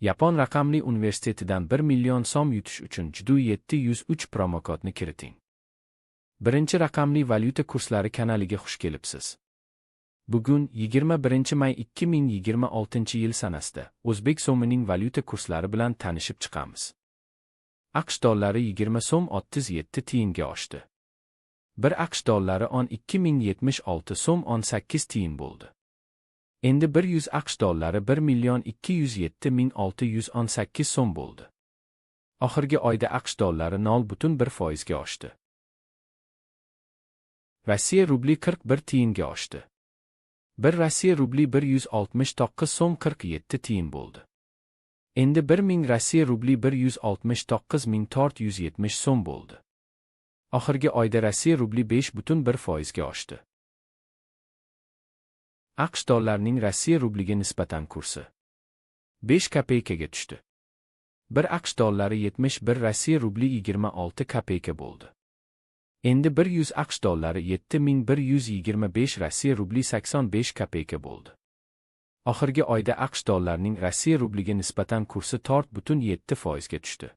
Yapon raqamli universitetidan 1 million so'm yutish uchun Judo 703 promokodni kiriting. Birinchi raqamli valyuta kurslari kanaliga xush kelibsiz. Bugun 21 may 2026 yil sanasida O'zbek so'mining valyuta kurslari bilan tanishib chiqamiz. AQSh dollari 20 so'm 37 tiyinga oshdi. 1 AQSh dollari 12.076 so'm 18 tiyin bo'ldi. Endi 100 AQSh dollari 1.207.618 so'm bo'ldi. Oxirgi oyda AQSh dollari 0.1% ga oshdi. Rossiya rubli 41 tiyinga oshdi. 1 Rossiya rubli 169 so'm 47 tiyin bo'ldi. Endi 1000 Rossiya rubli 169.470 so'm bo'ldi. Oxirgi oyda Rossiya rubli 5.1% ga oshdi. AQSh dollarining Rossiya rubliga nisbatan kursi 5 kopeykaga tushdi. 1 AQSh dollari 71 Rossiya rubli 26 kopeyka bo'ldi. Endi 100 AQSh dollari 7125 Rossiya rubli 85 kopeyka bo'ldi. Oxirgi oyda AQSh dollarining Rossiya rubliga nisbatan kursi 4.7% ga tushdi.